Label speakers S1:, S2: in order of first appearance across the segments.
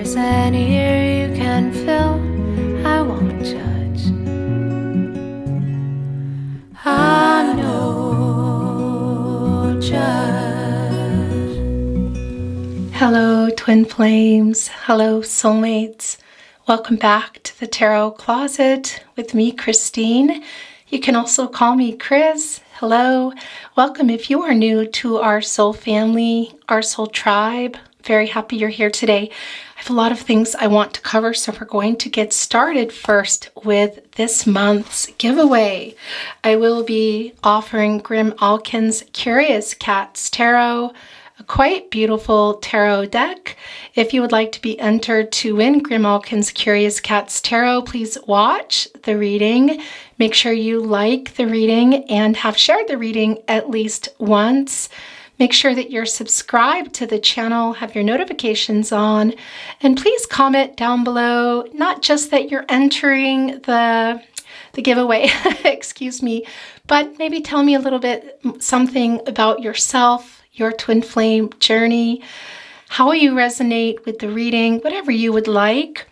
S1: there's an ear you can fill, I won't judge. I know judge. Hello, twin flames. Hello, soulmates. Welcome back to the Tarot Closet with me, Christene. You can also call me Chris. Hello. Welcome if you are new to our soul family, our soul tribe. Very happy you're here today. I have a lot of things I want to cover, so we're going to get started first with this month's giveaway. I will be offering Grimalkin's Curious Cats Tarot, a quite beautiful tarot deck. If you would like to be entered to win Grimalkin's Curious Cats Tarot, please watch the reading. Make sure you like the reading and have shared the reading at least once. Make sure that you're subscribed to the channel, have your notifications on, and please comment down below, not just that you're entering the giveaway, excuse me, but maybe tell me a little bit something about yourself, your twin flame journey, how you resonate with the reading, whatever you would like.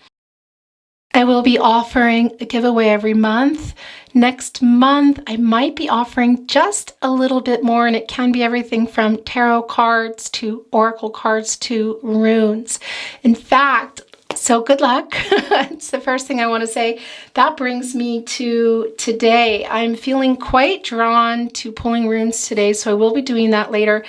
S1: I will be offering a giveaway every month. Next month, I might be offering just a little bit more, and it can be everything from tarot cards to oracle cards to runes. In fact, so good luck. It's the first thing I want to say. That brings me to today. I'm feeling quite drawn to pulling runes today, so I will be doing that later.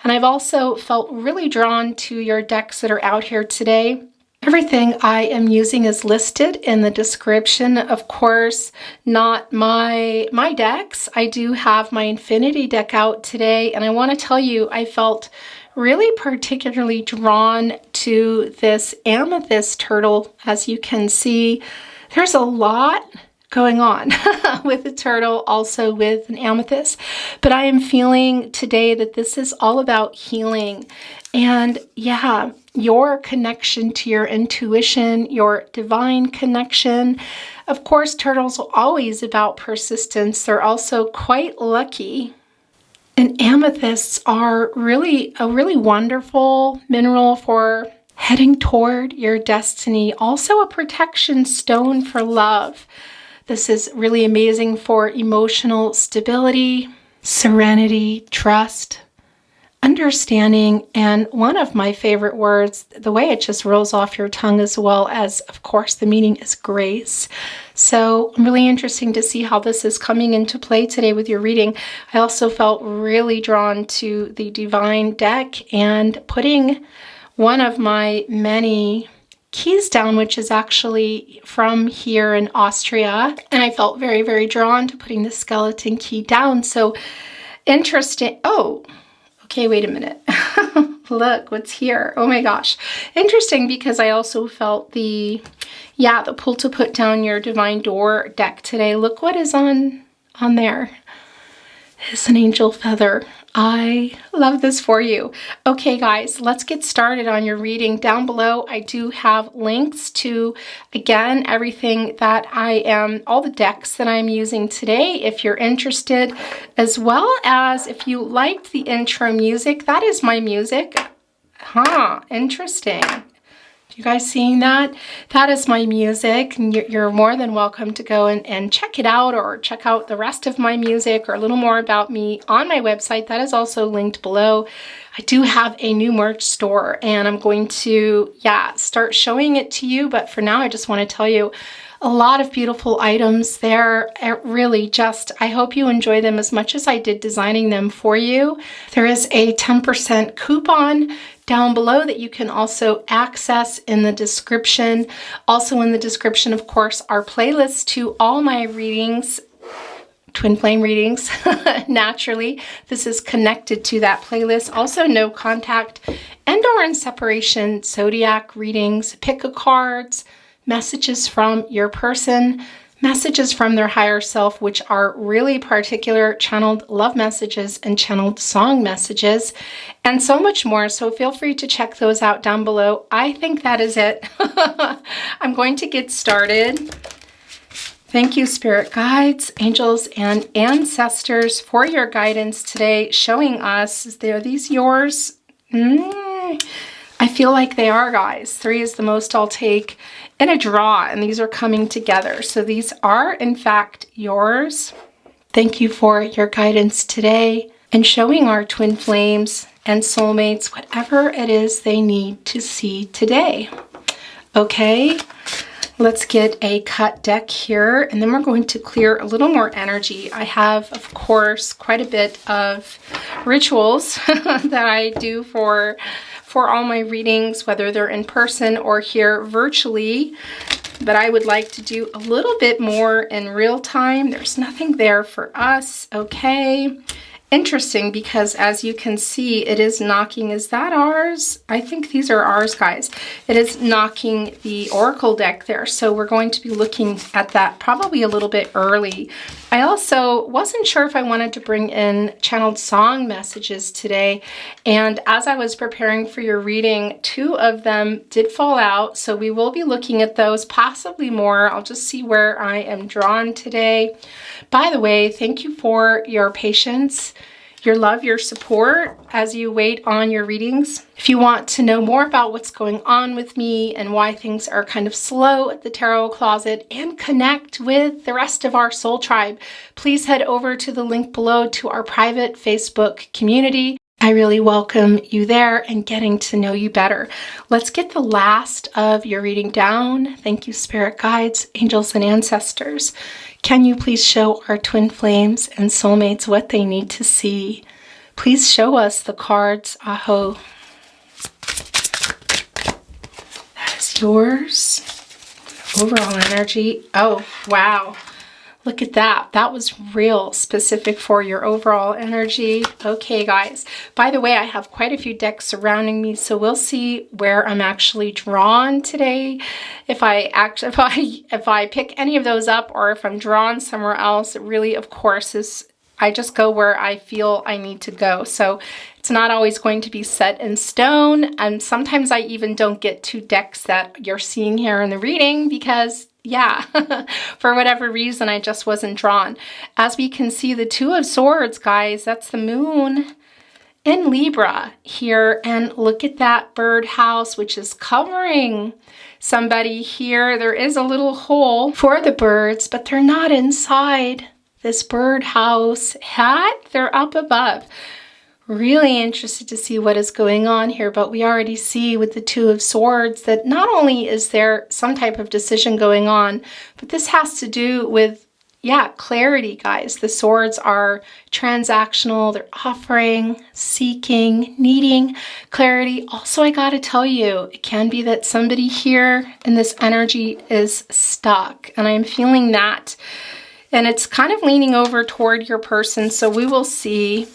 S1: And I've also felt really drawn to your decks that are out here today. Everything I am using is listed in the description. Of course, not my decks. I do have my Infinity deck out today, and I want to tell you, I felt really particularly drawn to this amethyst turtle. As you can see, there's a lot going on with the turtle, also with an amethyst. But I am feeling today that this is all about healing. And yeah, your connection to your intuition, your divine connection. Of course, turtles are always about persistence. They're also quite lucky. And amethysts are really a really wonderful mineral for heading toward your destiny. Also a protection stone for love. This is really amazing for emotional stability, serenity, trust, understanding, and one of my favorite words, the way it just rolls off your tongue, as well as, of course, the meaning is grace. So really interesting to see how this is coming into play today with your reading. I also felt really drawn to the Divine deck and putting one of my many keys down, which is actually from here in Austria. And I felt very, very drawn to putting the skeleton key down. So interesting. Oh, okay, wait a minute. Look what's here. Oh my gosh. Interesting, because I also felt the pull to put down your Divine Door deck today. Look what is on there. It's an angel feather. I love this for you. Okay, guys, let's get started on your reading. Down below, I do have links to, again, everything that all the decks that I'm using today, if you're interested, as well as if you liked the intro music. That is my music. Interesting. You guys seeing that? That is my music, and you're more than welcome to go and check it out, or check out the rest of my music or a little more about me on my website. That is also linked below. I do have a new merch store, and I'm going to, start showing it to you. But for now, I just want to tell you, a lot of beautiful items there. Really just, I hope you enjoy them as much as I did designing them for you. There is a 10% coupon down below that you can also access in the description. Also in the description, of course, are playlists to all my readings, twin flame readings. Naturally, this is connected to that playlist. Also, no contact and or in separation zodiac readings, pick a cards, messages from your person, messages from their higher self, which are really particular, channeled love messages and channeled song messages, and so much more. So feel free to check those out down below. I think that is it. I'm going to get started. Thank you, spirit guides, angels, and ancestors for your guidance today, showing us, are these yours? I feel like they are, guys. 3 is the most I'll take in a draw, and these are coming together. So these are, in fact, yours. Thank you for your guidance today and showing our twin flames and soulmates whatever it is they need to see today. Okay, let's get a cut deck here, and then we're going to clear a little more energy. I have, of course, quite a bit of rituals that I do for all my readings, whether they're in person or here virtually. But I would like to do a little bit more in real time. There's nothing there for us. Okay. Interesting, because as you can see, it is knocking. Is that ours? I think these are ours, guys. It is knocking the Oracle deck there. So we're going to be looking at that probably a little bit early. I also wasn't sure if I wanted to bring in channeled song messages today. And as I was preparing for your reading, 2 of them did fall out. So we will be looking at those, possibly more. I'll just see where I am drawn today. By the way, thank you for your patience, your love, your support as you wait on your readings. If you want to know more about what's going on with me and why things are kind of slow at the Tarot Closet and connect with the rest of our soul tribe, please head over to the link below to our private Facebook community. I really welcome you there and getting to know you better. Let's get the last of your reading down. Thank you, spirit guides, angels, and ancestors. Can you please show our twin flames and soulmates what they need to see? Please show us the cards. Aho. That is yours. Overall energy. Oh, wow. Look at that. That was real specific for your overall energy. Okay, guys. By the way, I have quite a few decks surrounding me, so we'll see where I'm actually drawn today. If I pick any of those up, or if I'm drawn somewhere else, it really, of course, is I just go where I feel I need to go. So it's not always going to be set in stone. And sometimes I even don't get 2 decks that you're seeing here in the reading because yeah, for whatever reason, I just wasn't drawn. As we can see, the 2 of Swords, guys, that's the moon in Libra here. And look at that birdhouse, which is covering somebody here. There is a little hole for the birds, but they're not inside this birdhouse hat. They're up above. Really interested to see what is going on here, but we already see with the 2 of Swords that not only is there some type of decision going on, but this has to do with, yeah, clarity, guys. The Swords are transactional. They're offering, seeking, needing clarity. Also, I gotta tell you, it can be that somebody here in this energy is stuck, and I'm feeling that. And it's kind of leaning over toward your person. So we will see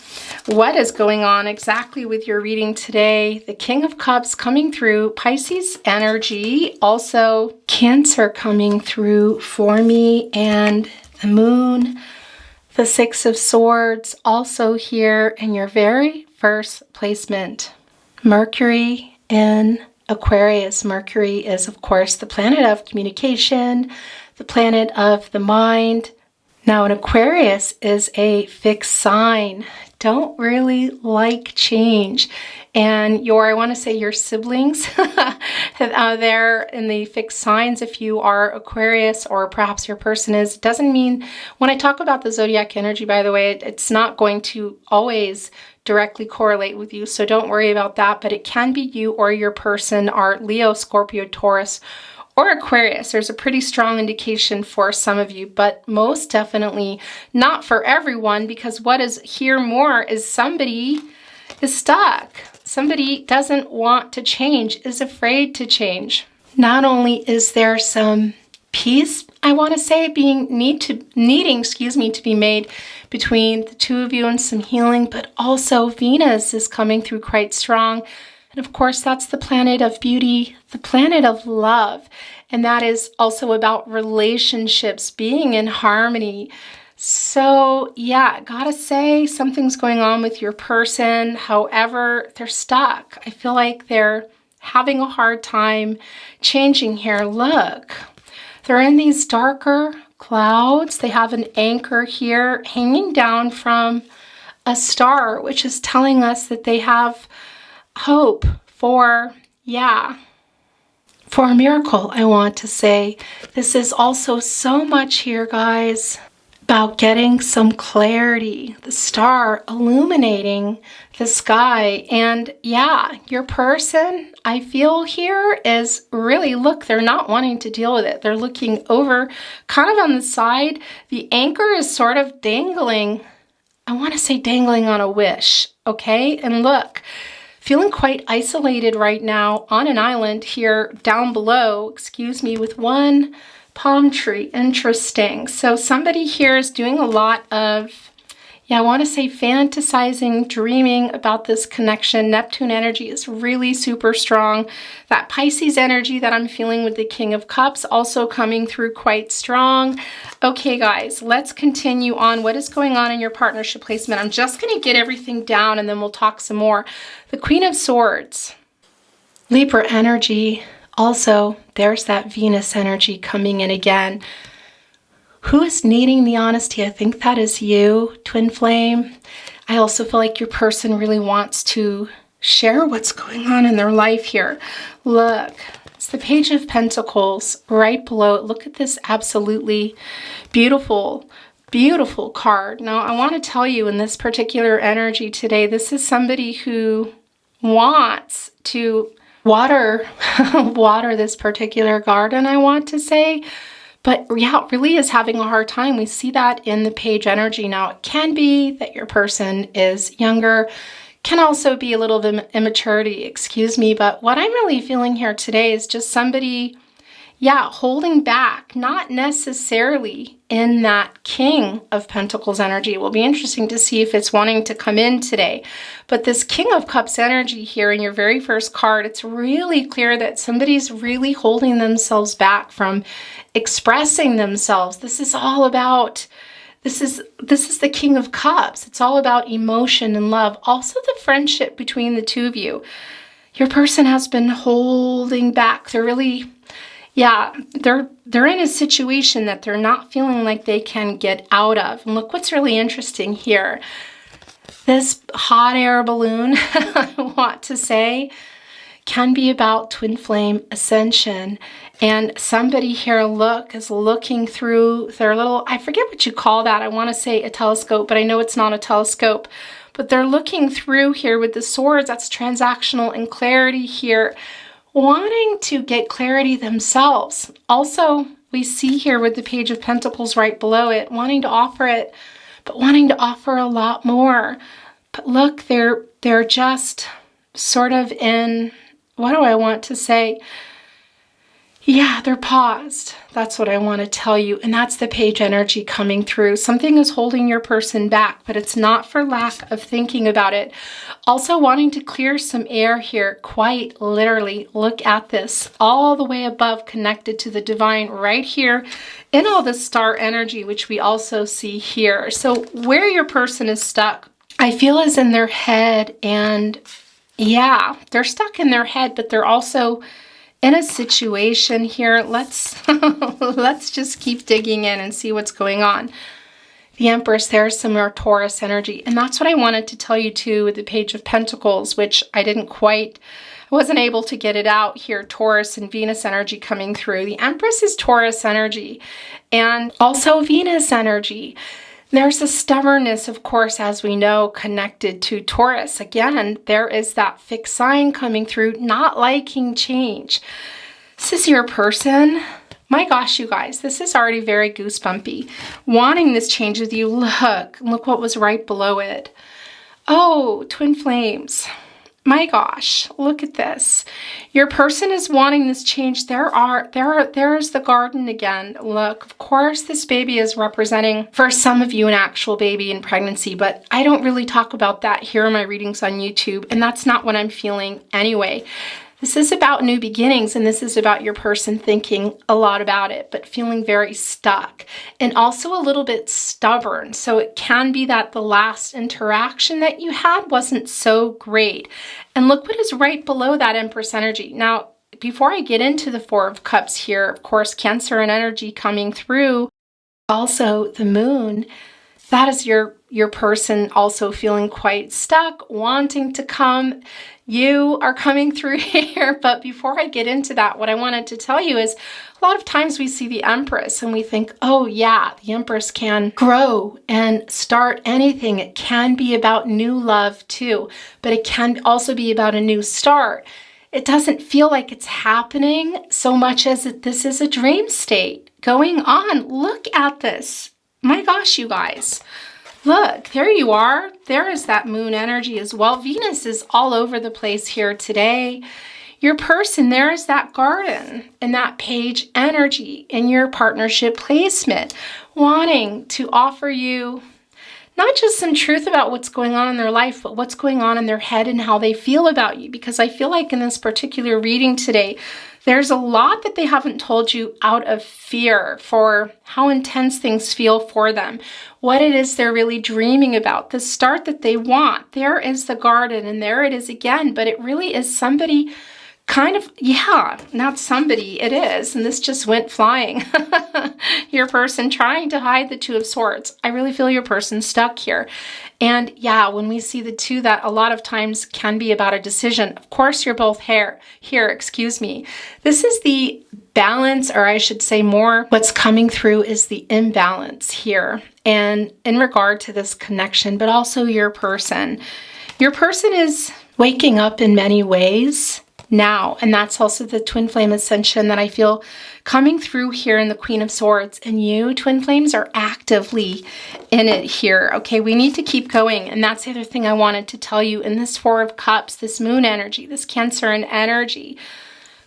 S1: what is going on exactly with your reading today. The King of Cups coming through, Pisces energy, also Cancer coming through for me, and the moon, the 6 of Swords also here in your very first placement. Mercury in Aquarius. Mercury is, of course, the planet of communication, the planet of the mind. Now, an Aquarius is a fixed sign. Don't really like change. And I want to say your siblings there in the fixed signs, if you are Aquarius or perhaps your person is, it doesn't mean, when I talk about the zodiac energy, by the way, it's not going to always directly correlate with you. So don't worry about that, but it can be you or your person are Leo, Scorpio, Taurus, or Aquarius. There's a pretty strong indication for some of you, but most definitely not for everyone, because what is here more is somebody is stuck. Somebody doesn't want to change, is afraid to change. Not only is there some peace, I want to say, needing to be made between the 2 of you and some healing, but also Venus is coming through quite strong. And of course, that's the planet of beauty, the planet of love. And that is also about relationships, being in harmony. So yeah, gotta say something's going on with your person. However, they're stuck. I feel like they're having a hard time changing here. Look, they're in these darker clouds. They have an anchor here hanging down from a star, which is telling us that they have hope for, Yeah. For a miracle, I want to say this is also so much here, guys, about getting some clarity, the star illuminating the sky. And yeah, your person, I feel here, is really, look, they're not wanting to deal with it. They're looking over, kind of on the side. The anchor is sort of dangling. I want to say dangling on a wish, okay? And look, feeling quite isolated right now on an island here down below, excuse me, with one palm tree. Interesting. So somebody here is doing a lot of, I want to say fantasizing, dreaming about this connection. Neptune energy is really super strong. That Pisces energy that I'm feeling with the King of Cups also coming through quite strong. Okay, guys, let's continue on. What is going on in your partnership placement? I'm just going to get everything down and then we'll talk some more. The Queen of Swords, Libra energy. Also, there's that Venus energy coming in again. Who is needing the honesty? I think that is you, twin flame. I also feel like your person really wants to share what's going on in their life here. Look, it's the Page of Pentacles right below it. Look at this absolutely beautiful, beautiful card. Now, I want to tell you in this particular energy today, this is somebody who wants to water this particular garden, I want to say. But yeah, really is having a hard time. We see that in the page energy. Now, it can be that your person is younger, can also be a little bit of immaturity, excuse me. But what I'm really feeling here today is just somebody, holding back, not necessarily in that King of Pentacles energy. It will be interesting to see if it's wanting to come in today. But this King of Cups energy here in your very first card, it's really clear that somebody's really holding themselves back from expressing themselves. This is all about, this is the King of Cups. It's all about emotion and love. Also the friendship between the two of you. Your person has been holding back. They're really, they're in a situation that they're not feeling like they can get out of. And look what's really interesting here. This hot air balloon, I want to say, can be about twin flame ascension. And somebody here, look, is looking through their little, I forget what you call that. I want to say a telescope, but I know it's not a telescope. But they're looking through here with the swords. That's transactional and clarity here, wanting to get clarity themselves. Also, we see here with the Page of Pentacles right below it, wanting to offer it, but wanting to offer a lot more. But look, they're just sort of in, what do I want to say? They're paused. That's what I want to tell you. And that's the page energy coming through. Something is holding your person back, but it's not for lack of thinking about it. Also wanting to clear some air here, quite literally. Look at this, all the way above, connected to the divine right here in all the star energy, which we also see here. So where your person is stuck, I feel, is in their head. And they're stuck in their head, but they're also in a situation here. Let's just keep digging in and see what's going on. The Empress, there's some more Taurus energy. And that's what I wanted to tell you too with the Page of Pentacles, which I wasn't able to get it out here. Taurus and Venus energy coming through. The Empress is Taurus energy and also Venus energy. There's a stubbornness, of course, as we know, connected to Taurus. Again, there is that fixed sign coming through, not liking change. This is your person. My gosh, you guys, this is already very goosebumpy. Wanting this change with you. Look what was right below it. Oh, twin flames. My gosh, look at this. Your person is wanting this change. There's the garden again. Look, of course, this baby is representing, for some of you, an actual baby in pregnancy, but I don't really talk about that here in my readings on YouTube, and that's not what I'm feeling anyway. This is about new beginnings, and this is about your person thinking a lot about it, but feeling very stuck and also a little bit stubborn. So it can be that the last interaction that you had wasn't so great. And look what is right below that Empress energy. Now, before I get into the Four of Cups here, of course, Cancer and energy coming through. Also, the Moon. That is your your person also feeling quite stuck, wanting to come. You are coming through here. But before I get into that, what I wanted to tell you is a lot of times we see the Empress and we think, oh yeah, the Empress can grow and start anything. It can be about new love too, but it can also be about a new start. It doesn't feel like it's happening so much as this is a dream state going on. Look at this. My gosh, you guys. Look, there you are. There is that moon energy as well. Venus is all over the place here today. Your person, there is that garden and that page energy in your partnership placement, wanting to offer you not just some truth about what's going on in their life, but what's going on in their head and how they feel about you. Because I feel like in this particular reading today, there's a lot that they haven't told you out of fear for how intense things feel for them, what it is they're really dreaming about, the start that they want. There is the garden and there it is again, but it really is somebody kind of, yeah, not somebody, it is. And this just went flying. Your person trying to hide the Two of Swords. I really feel your person stuck here. And yeah, when we see the two, that a lot of times can be about a decision. Of course, you're both here, excuse me. This is the balance, or I should say more, what's coming through is the imbalance here. And in regard to this connection, but also your person. Your person is waking up in many ways now, and that's also the twin flame ascension that I feel coming through here in the Queen of Swords. And you, twin flames, are actively in it here. Okay, we need to keep going. And that's the other thing I wanted to tell you in this Four of Cups, this moon energy, this Cancerian energy.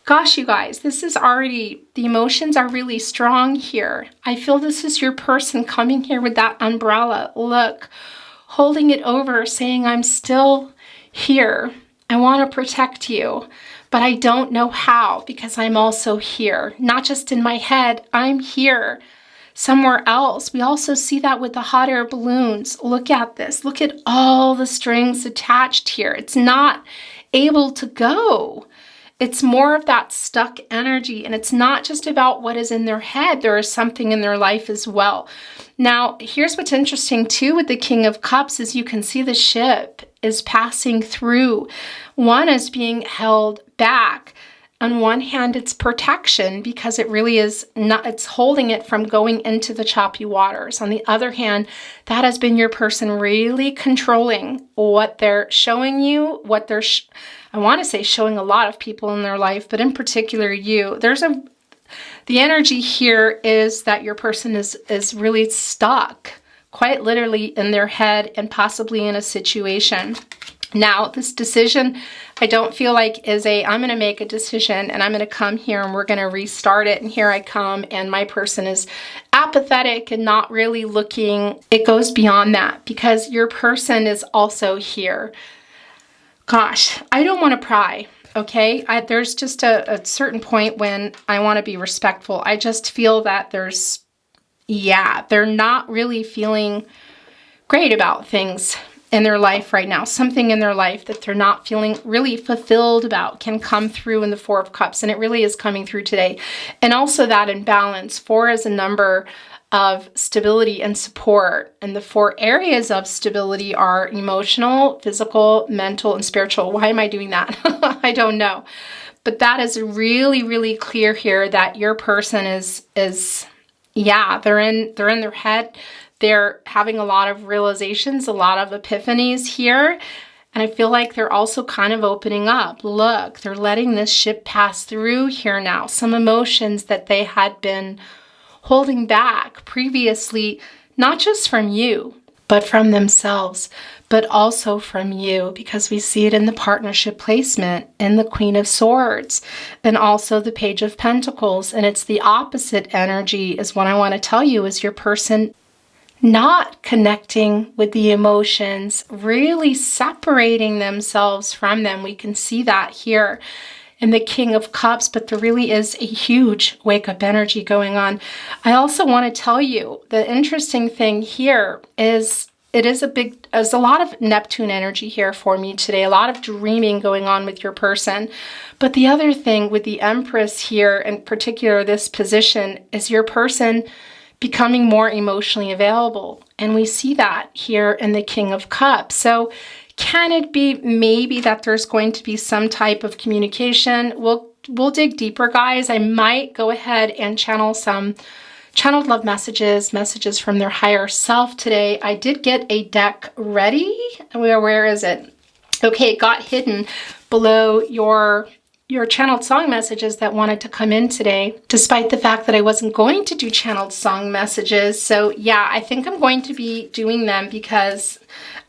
S1: Gosh, you guys, this is already, the emotions are really strong here. I feel this is your person coming here with that umbrella. Look, holding it over, saying, I'm still here. I want to protect you, but I don't know how, because I'm also here. Not just in my head, I'm here somewhere else. We also see that with the hot air balloons. Look at this. Look at all the strings attached here. It's not able to go. It's more of that stuck energy, and it's not just about what is in their head. There is something in their life as well. Now, here's what's interesting too with the King of Cups is you can see the ship is passing through. One is being held back. On one hand, it's protection because it really is not, it's holding it from going into the choppy waters. On the other hand, that has been your person really controlling what they're showing you, what they're, I want to say showing a lot of people in their life, but in particular you. The energy here is that your person is really stuck, quite literally in their head and possibly in a situation. Now, this decision, I don't feel like is I'm going to make a decision and I'm going to come here and we're going to restart it. And here I come and my person is apathetic and not really looking. It goes beyond that because your person is also here. Gosh, I don't want to pry. Okay, there's just a certain point when I want to be respectful. I just feel that they're not really feeling great about things in their life right now. Something in their life that they're not feeling really fulfilled about can come through in the Four of Cups, and it really is coming through today. And also that imbalance. 4 is a number of stability and support. And the 4 areas of stability are emotional, physical, mental, and spiritual. Why am I doing that? I don't know. But that is really, really clear here that your person is they're in their head. They're having a lot of realizations, a lot of epiphanies here. And I feel like they're also kind of opening up. Look, they're letting this ship pass through here now. Some emotions that they had been holding back previously, not just from you, but from themselves, but also from you, because we see it in the partnership placement in the Queen of Swords and also the Page of Pentacles. And it's the opposite energy is what I want to tell you is your person not connecting with the emotions, really separating themselves from them. We can see that here in the King of Cups, but there really is a huge wake-up energy going on. I also want to tell you the interesting thing here is there's a lot of Neptune energy here for me today, a lot of dreaming going on with your person. But the other thing with the Empress here, in particular this position, is your person becoming more emotionally available. And we see that here in the King of Cups. So can it be maybe that there's going to be some type of communication? We'll dig deeper, guys. I might go ahead and channel some channeled love messages from their higher self today. I did get a deck ready. Where is it? Okay, it got hidden below your channeled song messages that wanted to come in today, despite the fact that I wasn't going to do channeled song messages. So yeah, I think I'm going to be doing them because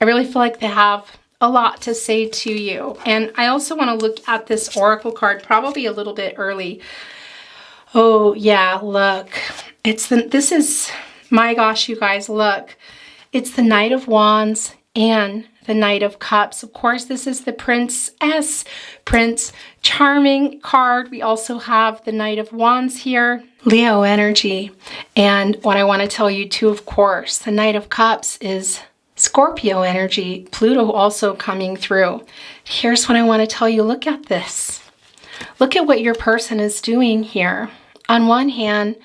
S1: I really feel like they have a lot to say to you. And I also want to look at this oracle card probably a little bit early. Oh yeah, look. This is, my gosh, you guys, look. It's the Knight of Wands and the Knight of Cups. Of course, this is the Prince Charming card. We also have the Knight of Wands here, Leo energy. And what I want to tell you too, of course, the Knight of Cups is Scorpio energy, Pluto also coming through. Here's what I want to tell you. Look at this. Look at what your person is doing here. On one hand,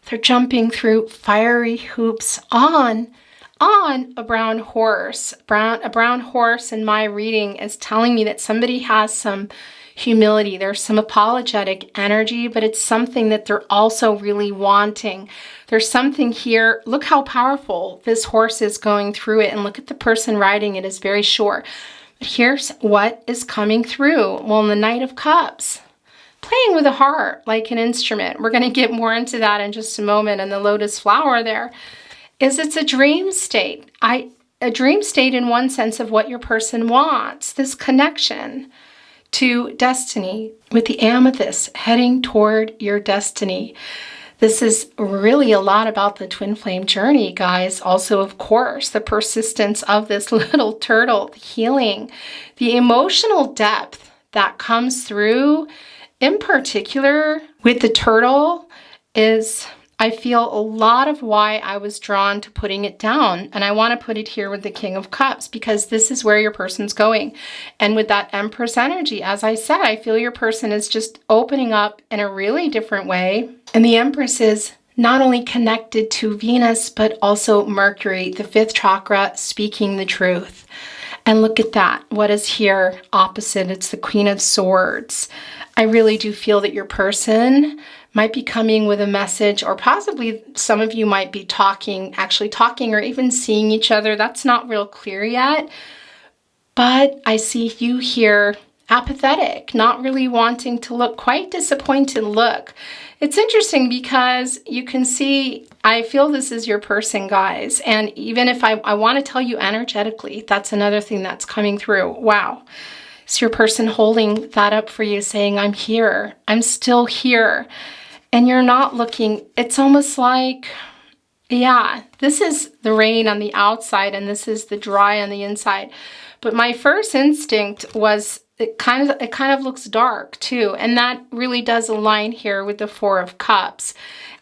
S1: they're jumping through fiery hoops on a brown horse. A brown horse in my reading is telling me that somebody has some humility. There's some apologetic energy, but it's something that they're also really wanting. There's something here. Look how powerful this horse is going through it, and look at the person riding it is very sure. But here's what is coming through. Well, in the Knight of Cups, playing with a harp like an instrument. We're going to get more into that in just a moment. And the lotus flower there is it's a dream state. A dream state in one sense of what your person wants. This connection to destiny with the amethyst heading toward your destiny. This is really a lot about the twin flame journey, guys. Also, of course, the persistence of this little turtle, the healing, the emotional depth that comes through, in particular with the turtle, is, I feel, a lot of why I was drawn to putting it down. And I want to put it here with the King of Cups because this is where your person's going. And with that Empress energy, as I said, I feel your person is just opening up in a really different way. And the Empress is not only connected to Venus, but also Mercury, the fifth chakra, speaking the truth. And look at that. What is here opposite? It's the Queen of Swords. I really do feel that your person might be coming with a message, or possibly some of you might be actually talking or even seeing each other. That's not real clear yet. But I see you here apathetic, not really wanting to look, quite disappointed look. It's interesting because you can see, I feel this is your person, guys. And even if I want to tell you energetically, that's another thing that's coming through. Wow. It's your person holding that up for you, saying, I'm here. I'm still here. And you're not looking, it's almost like, yeah, this is the rain on the outside and this is the dry on the inside. But my first instinct was, it kind of looks dark too. And that really does align here with the Four of Cups.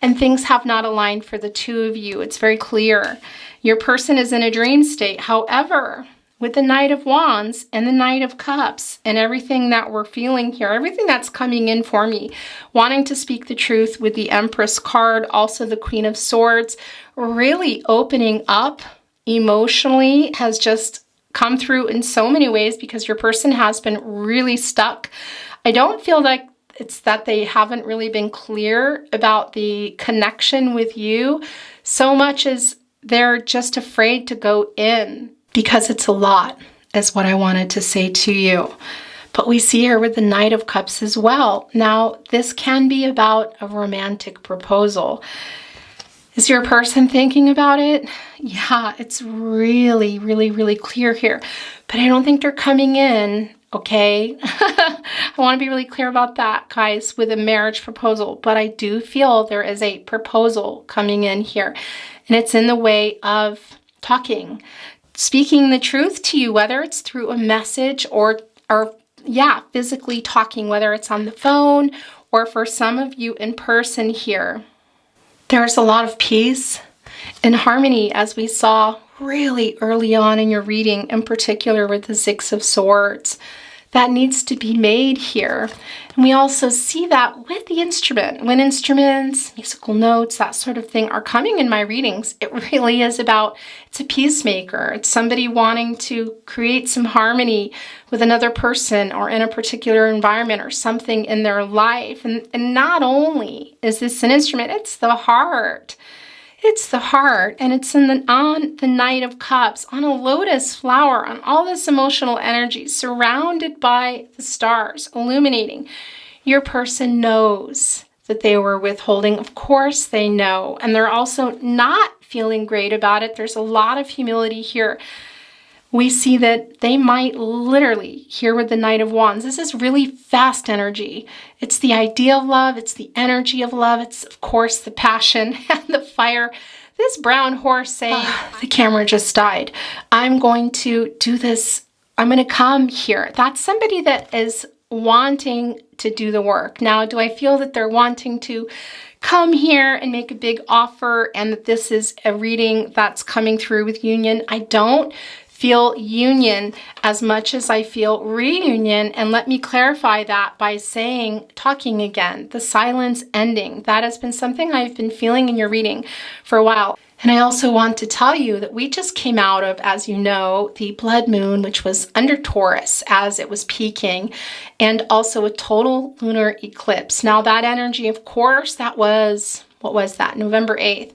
S1: And things have not aligned for the two of you. It's very clear. Your person is in a dream state. However, with the Knight of Wands and the Knight of Cups and everything that we're feeling here, everything that's coming in for me, wanting to speak the truth with the Empress card, also the Queen of Swords, really opening up emotionally has just come through in so many ways because your person has been really stuck. I don't feel like it's that they haven't really been clear about the connection with you so much as they're just afraid to go in. Because it's a lot, is what I wanted to say to you. But we see here with the Knight of Cups as well. Now, this can be about a romantic proposal. Is your person thinking about it? Yeah, it's really, really, really clear here. But I don't think they're coming in, okay? I want to be really clear about that, guys, with a marriage proposal. But I do feel there is a proposal coming in here. And it's in the way of talking. Speaking the truth to you, whether it's through a message or physically talking, whether it's on the phone or for some of you in person here. There's a lot of peace and harmony, as we saw really early on in your reading, in particular with the Six of Swords. that needs to be made here. And we also see that with the instrument. When instruments, musical notes, that sort of thing are coming in my readings, it really is about, it's a peacemaker. It's somebody wanting to create some harmony with another person or in a particular environment or something in their life. And not only is this an instrument, it's the heart. It's the heart, and it's on the Knight of Cups, on a lotus flower, on all this emotional energy, surrounded by the stars, illuminating. Your person knows that they were withholding. Of course they know, and they're also not feeling great about it. There's a lot of humility here. We see that they might literally, here with the Knight of Wands, this is really fast energy. It's the idea of love. It's the energy of love. It's, of course, the passion and the fire. This brown horse saying, the camera just died. I'm going to do this. I'm going to come here. That's somebody that is wanting to do the work. Now, do I feel that they're wanting to come here and make a big offer and that this is a reading that's coming through with union? I don't feel union as much as I feel reunion. And let me clarify that by talking again, the silence ending. That has been something I've been feeling in your reading for a while. And I also want to tell you that we just came out of, as you know, the blood moon, which was under Taurus as it was peaking, and also a total lunar eclipse. Now that energy, of course, that was, what was that? November 8th.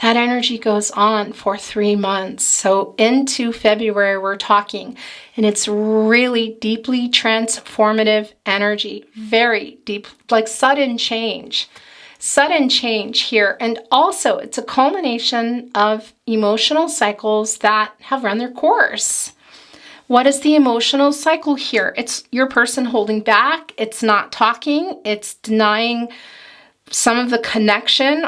S1: That energy goes on for 3 months. So into February, we're talking, and it's really deeply transformative energy, very deep, like sudden change here. And also it's a culmination of emotional cycles that have run their course. What is the emotional cycle here? It's your person holding back. It's not talking. It's denying some of the connection.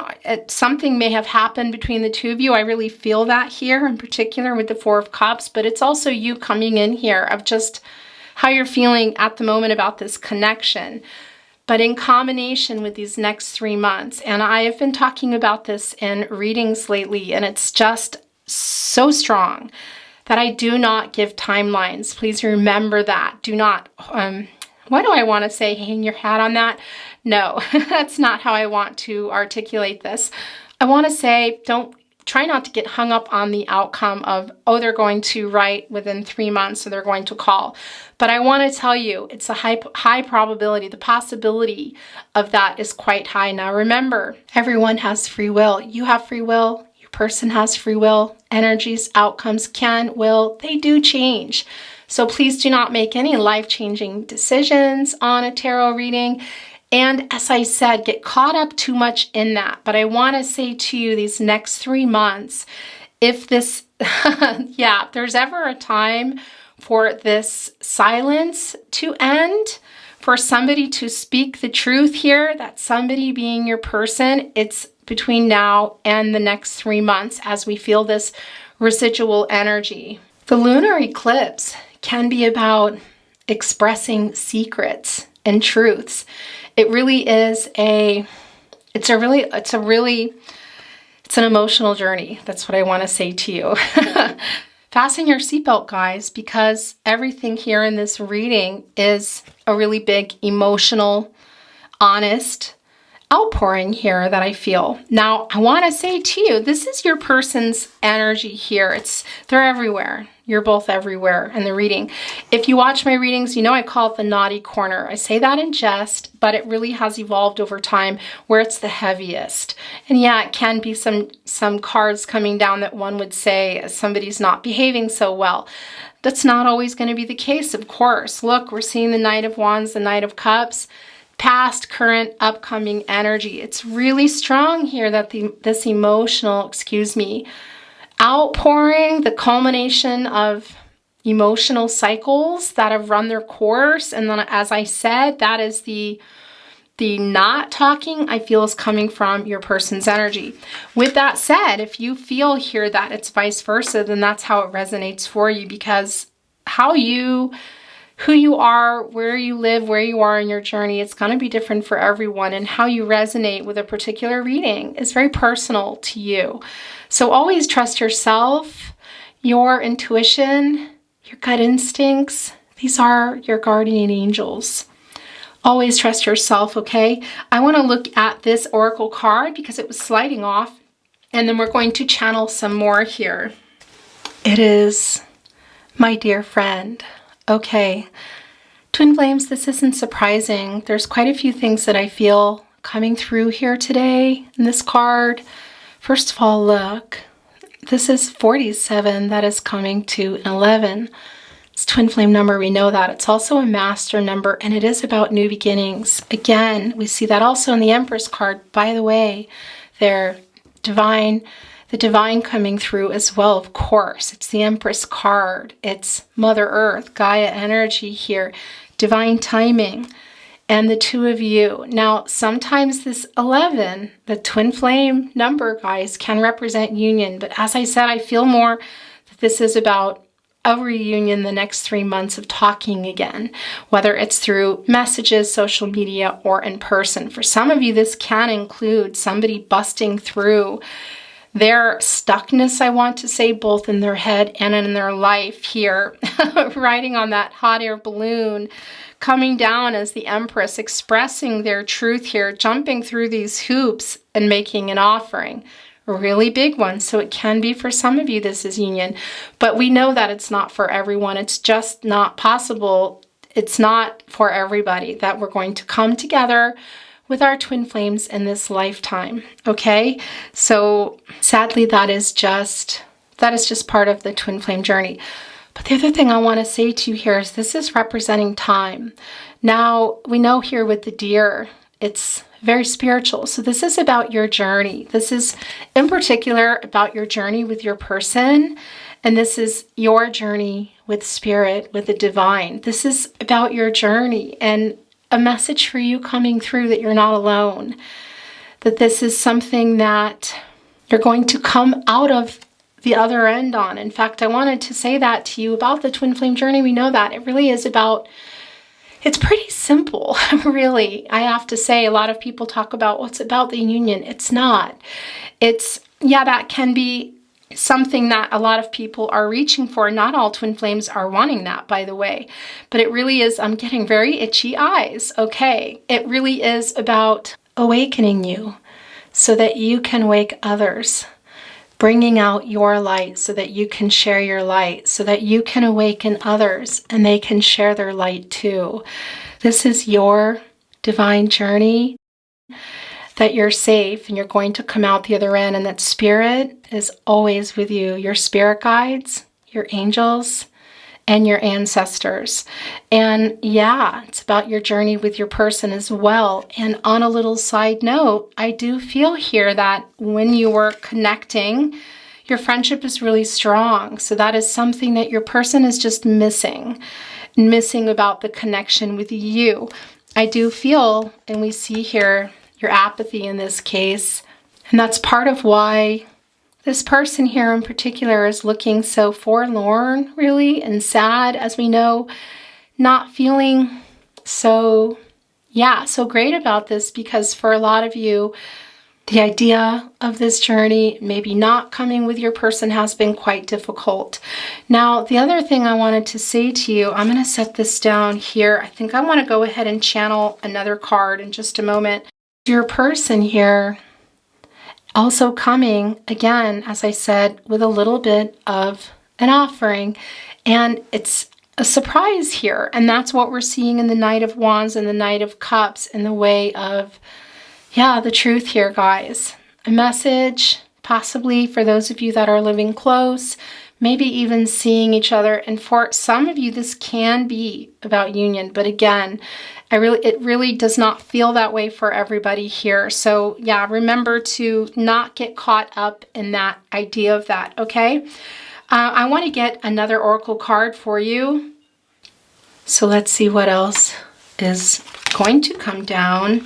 S1: Something may have happened between the two of you. I really feel that here in particular with the Four of Cups, but it's also you coming in here of just how you're feeling at the moment about this connection. But in combination with these next 3 months, and I have been talking about this in readings lately, and it's just so strong that I do not give timelines. Please remember that. Do not, what do I want to say? Hang your hat on that? No, that's not how I want to articulate this. I want to say, try not to get hung up on the outcome of, oh, they're going to write within 3 months, so they're going to call. But I want to tell you, it's a high probability. The possibility of that is quite high. Now, remember, everyone has free will. You have free will. Your person has free will. Energies, outcomes will, they do change. So please do not make any life-changing decisions on a tarot reading. And as I said, get caught up too much in that. But I want to say to you, these next 3 months, if this, if there's ever a time for this silence to end, for somebody to speak the truth here, that somebody being your person, it's between now and the next 3 months as we feel this residual energy. The lunar eclipse can be about expressing secrets and truths. It really is it's an emotional journey. That's what I want to say to you. Fasten your seatbelt, guys, because everything here in this reading is a really big emotional, honest outpouring here that I feel. Now, I want to say to you, this is your person's energy here. They're everywhere. You're both everywhere in the reading. If you watch my readings, you know I call it the naughty corner. I say that in jest, but it really has evolved over time where it's the heaviest. And yeah, it can be some cards coming down that one would say somebody's not behaving so well. That's not always going to be the case, of course. Look, we're seeing the Knight of Wands, the Knight of Cups, past, current, upcoming energy. It's really strong here that this emotional, outpouring, the culmination of emotional cycles that have run their course. And then, as I said, that is the not talking I feel is coming from your person's energy. With that said, if you feel here that it's vice versa, then that's how it resonates for you, because who you are, where you live, where you are in your journey, it's going to be different for everyone, and how you resonate with a particular reading is very personal to you. So always trust yourself, your intuition, your gut instincts. These are your guardian angels. Always trust yourself, okay? I want to look at this oracle card because it was sliding off, and then we're going to channel some more here. It is my dear friend. Okay. Twin Flames, this isn't surprising. There's quite a few things that I feel coming through here today in this card. First of all, look, this is 47 that is coming to an 11. It's twin flame number, we know that. It's also a master number, and it is about new beginnings. Again, we see that also in the Empress card. By the way, the divine coming through as well, of course. It's the Empress card. It's Mother Earth, Gaia energy here, divine timing, and the two of you. Now, sometimes this 11, the twin flame number, guys, can represent union. But as I said, I feel more that this is about a reunion the next 3 months of talking again, whether it's through messages, social media, or in person. For some of you, this can include somebody busting through their stuckness, I want to say, both in their head and in their life here, riding on that hot air balloon, coming down as the Empress, expressing their truth here, jumping through these hoops and making an offering. A really big one. So it can be for some of you, this is union, but we know that it's not for everyone. It's just not possible. It's not for everybody that we're going to come together with our twin flames in this lifetime. Okay. So sadly, that is just part of the twin flame journey. But the other thing I want to say to you here is this is representing time. Now we know here with the deer, it's very spiritual. So this is about your journey. This is in particular about your journey with your person. And this is your journey with spirit, with the divine. This is about your journey and a message for you coming through that you're not alone. That this is something that you're going to come out of the other end on. In fact, I wanted to say that to you about the twin flame journey. We know that it really is about, it's pretty simple, really. I have to say, a lot of people talk about what's about the union. It's not. It's, yeah, that can be something that a lot of people are reaching for. Not all twin flames are wanting that, by the way. But it really is, I'm getting very itchy eyes. Okay. It really is about awakening you so that you can wake others. Bringing out your light so that you can share your light, so that you can awaken others and they can share their light too. This is your divine journey, that you're safe and you're going to come out the other end, and that spirit is always with you. Your spirit guides, your angels, and your ancestors. And yeah, it's about your journey with your person as well. And on a little side note, I do feel here that when you were connecting, your friendship is really strong. So that is something that your person is just missing about the connection with you. I do feel, and we see here your apathy in this case, and that's part of why this person here in particular is looking so forlorn, really, and sad, as we know, not feeling so great about this, because for a lot of you, the idea of this journey, maybe not coming with your person, has been quite difficult. Now, the other thing I wanted to say to you, I'm going to set this down here. I think I want to go ahead and channel another card in just a moment. Your person here also coming, again, as I said, with a little bit of an offering. And it's a surprise here. And that's what we're seeing in the Knight of Wands and the Knight of Cups in the way of, the truth here, guys. A message, possibly for those of you that are living close, maybe even seeing each other. And for some of you, this can be about union. But again, it really does not feel that way for everybody here. So yeah, remember to not get caught up in that idea of that, okay? I want to get another oracle card for you. So let's see what else is going to come down.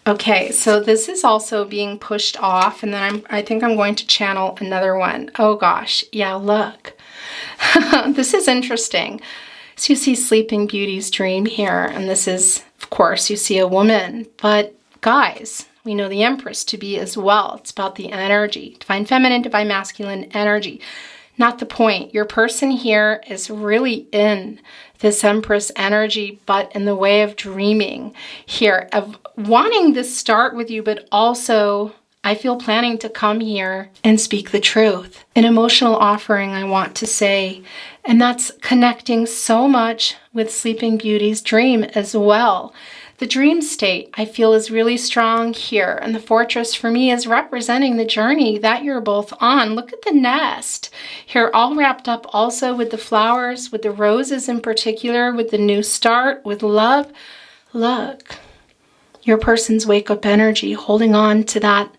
S1: Okay, so this is also being pushed off, and then I think I'm going to channel another one. Oh gosh, yeah, look. This is interesting. So you see Sleeping Beauty's dream here, and this is, of course, you see a woman, but guys, we know the Empress to be as well. It's about the energy, divine feminine, divine masculine energy. not the point. Your person here is really in this Empress energy, but in the way of dreaming here, of wanting this start with you, but also I feel planning to come here and speak the truth. An emotional offering, I want to say, and that's connecting so much with Sleeping Beauty's dream as well. The dream state, I feel, is really strong here. And the fortress for me is representing the journey that you're both on. Look at the nest here, all wrapped up also with the flowers, with the roses in particular, with the new start, with love. Look, your person's wake-up energy, holding on to that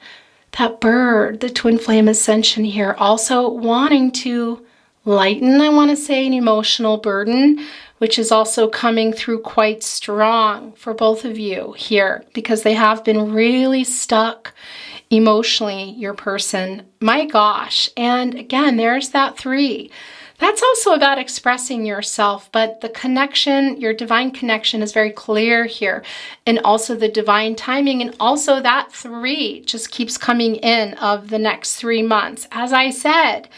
S1: bird, the twin flame ascension here, also wanting to lighten, I want to say, an emotional burden, which is also coming through quite strong for both of you here, because they have been really stuck emotionally, your person. My gosh. And again, there's that 3. That's also about expressing yourself, but the connection, your divine connection, is very clear here. And also the divine timing, and also that 3 just keeps coming in of the next 3 months. As I said,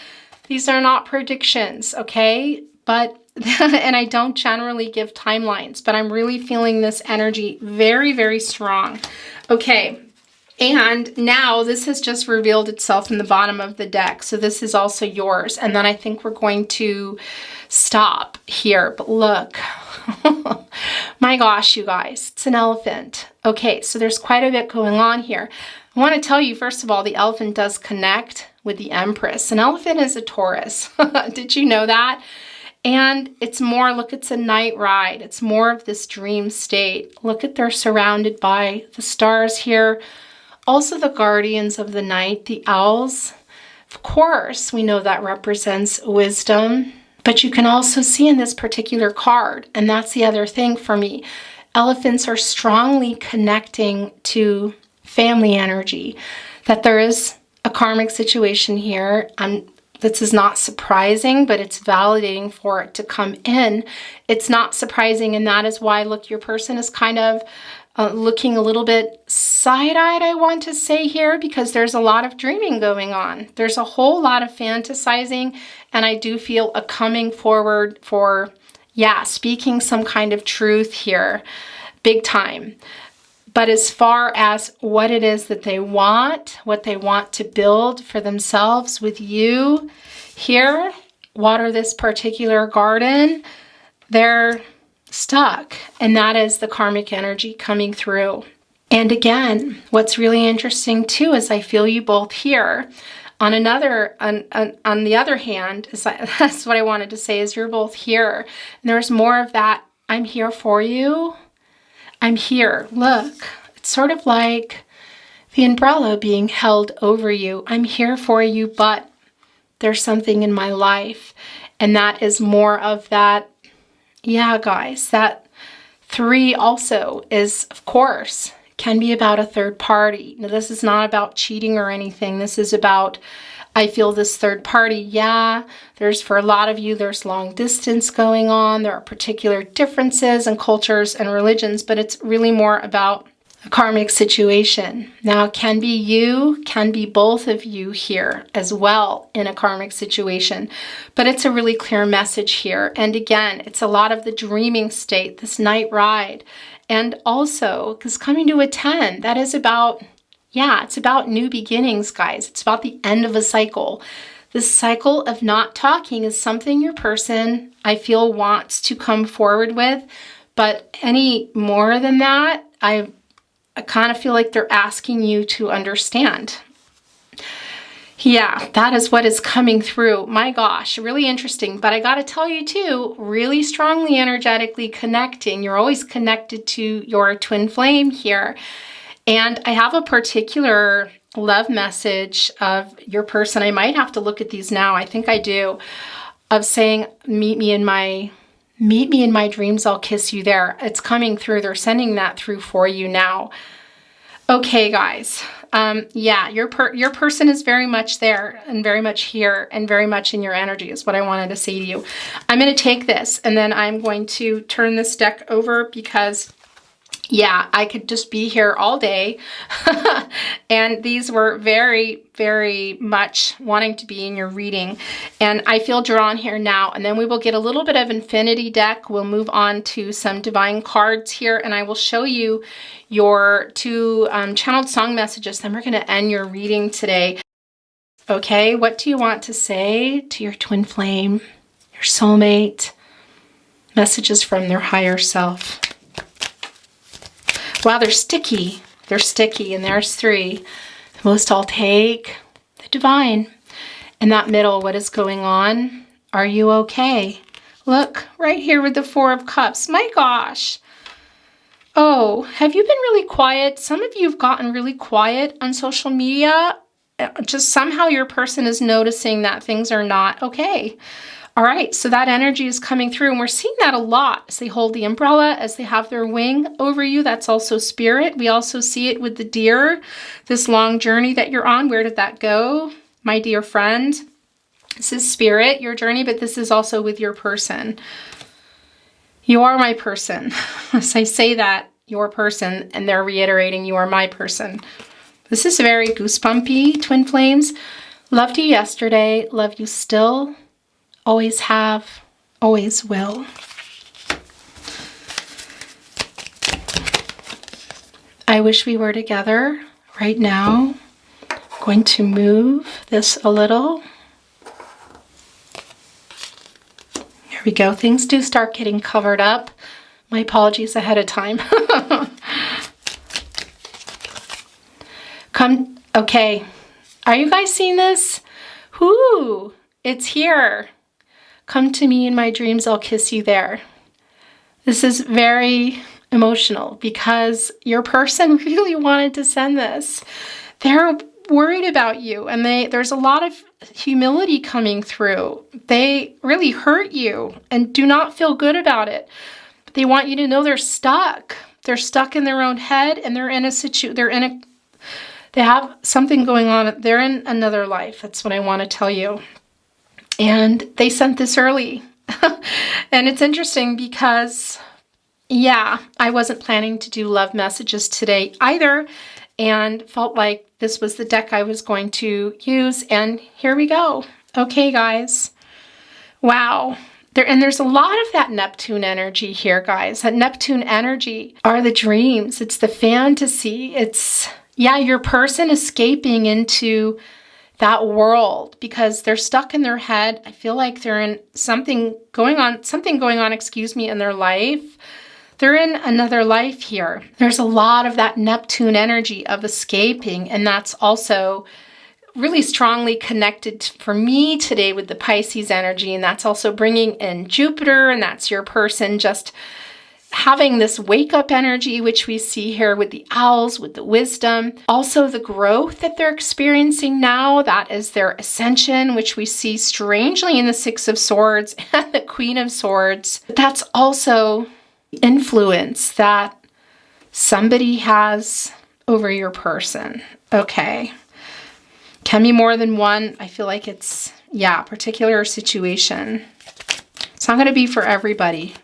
S1: these are not predictions, okay? But, and I don't generally give timelines, but I'm really feeling this energy very, very strong. Okay. And now this has just revealed itself in the bottom of the deck. So this is also yours. And then I think we're going to stop here. But look, my gosh, you guys, it's an elephant. Okay, so there's quite a bit going on here. I want to tell you, first of all, the elephant does connect with the Empress. An elephant is a Taurus. Did you know that? And it's more, look, it's a night ride. It's more of this dream state. Look at, they're surrounded by the stars here. Also the guardians of the night, the owls. Of course, we know that represents wisdom, but you can also see in this particular card, and that's the other thing for me, elephants are strongly connecting to family energy, that there is a karmic situation here. This is not surprising, but it's validating for it to come in. It's not surprising, and that is why, look, your person is kind of looking a little bit side-eyed, I want to say here, because there's a lot of dreaming going on. There's a whole lot of fantasizing, and I do feel a coming forward for, speaking some kind of truth here, big time. But as far as what it is that they want, what they want to build for themselves with you here, water this particular garden, they're stuck, and that is the karmic energy coming through. And again, what's really interesting too is I feel you both here. On the other hand, that's what I wanted to say, is you're both here. And there's more of that, I'm here for you. I'm here. Look, it's sort of like the umbrella being held over you. I'm here for you, but there's something in my life. And that is more of that. Yeah, guys, that 3 also is, of course, can be about a third party. Now, this is not about cheating or anything. This is about, I feel this third party. Yeah, there's, for a lot of you, there's long distance going on. There are particular differences in cultures and religions, but it's really more about a karmic situation. Now, it can be you, can be both of you here as well in a karmic situation, but it's a really clear message here. And again, it's a lot of the dreaming state, this night ride. And also, because coming to a 10, that is about, it's about new beginnings, guys. It's about the end of a cycle. This cycle of not talking is something your person, I feel, wants to come forward with, but any more than that, I kind of feel like they're asking you to understand. Yeah, that is what is coming through. My gosh, really interesting. But I got to tell you too, really strongly energetically connecting. You're always connected to your twin flame here. And I have a particular love message of your person. I might have to look at these now. I think I do. Of saying, meet me in my dreams, I'll kiss you there. It's coming through. They're sending that through for you now. Okay, guys. Your person is very much there and very much here and very much in your energy is what I wanted to say to you. I'm going to take this and then I'm going to turn this deck over because Yeah, I could just be here all day. And these were very, very much wanting to be in your reading. And I feel drawn here now. And then we will get a little bit of infinity deck. We'll move on to some divine cards here. And I will show you your two channeled song messages. Then we're going to end your reading today. Okay, what do you want to say to your twin flame, your soulmate? Messages from their higher self. Wow, they're sticky. They're sticky, and there's three. The most I'll take, the divine. In that middle, what is going on? Are you okay? Look, right here with the Four of Cups. My gosh. Oh, have you been really quiet? Some of you have gotten really quiet on social media. Just somehow your person is noticing that things are not okay. All right, so that energy is coming through, and we're seeing that a lot as they hold the umbrella, as they have their wing over you. That's also spirit. We also see it with the deer, this long journey that you're on. Where did that go, my dear friend? This is spirit, your journey, but this is also with your person. You are my person. As I say that, your person, and they're reiterating, you are my person. This is very goosebumpy, twin flames. Loved you yesterday, love you still. Always have, always will. I wish we were together right now. I'm going to move this a little. There we go. Things do start getting covered up. My apologies ahead of time. Okay. Are you guys seeing this? Whoo, it's here. Come to me in my dreams, I'll kiss you there. This is very emotional because your person really wanted to send this. They're worried about you, and there's a lot of humility coming through. They really hurt you and do not feel good about it. But they want you to know they're stuck. They're stuck in their own head, and they're in a they have something going on. They're in another life. That's what I want to tell you. And they sent this early. And it's interesting because, yeah, I wasn't planning to do love messages today either, and felt like this was the deck I was going to use. And here we go. Okay, guys. Wow. There's a lot of that Neptune energy here, guys. That Neptune energy are the dreams. It's the fantasy. It's, yeah, your person escaping into that world because they're stuck in their head. I feel like they're in something going on, in their life. They're in another life here. There's a lot of that Neptune energy of escaping, and that's also really strongly connected for me today with the Pisces energy, and that's also bringing in Jupiter, and that's your person just having this wake-up energy, which we see here with the owls, with the wisdom. Also the growth that they're experiencing now, that is their ascension, which we see strangely in the Six of Swords and the Queen of Swords. That's also influence that somebody has over your person. Okay. Can be more than one. I feel like it's, yeah, particular situation. It's not going to be for everybody.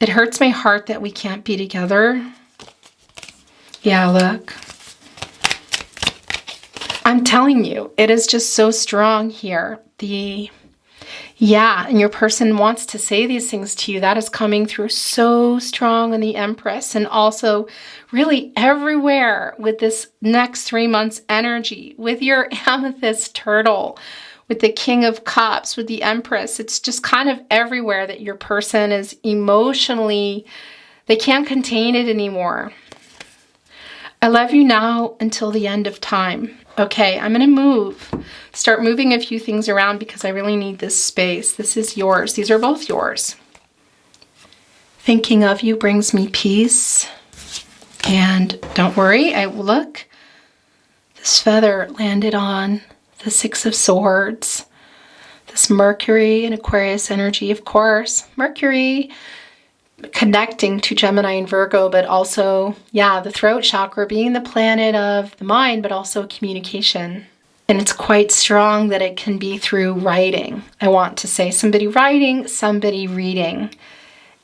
S1: It hurts my heart that we can't be together. Yeah, look. I'm telling you, it is just so strong here. And your person wants to say these things to you. That is coming through so strong in the Empress, and also really everywhere with this next 3 months energy, with your amethyst turtle, with the King of Cups, with the Empress. It's just kind of everywhere that your person is emotionally, they can't contain it anymore. I love you now until the end of time. Okay, I'm going to start moving a few things around because I really need this space. This is yours. These are both yours. Thinking of you brings me peace. And don't worry, look. This feather landed on the Six of Swords. This Mercury and Aquarius energy, of course. Mercury connecting to Gemini and Virgo, but also, yeah, the throat chakra being the planet of the mind, but also communication. And it's quite strong that it can be through writing. I want to say somebody writing, somebody reading.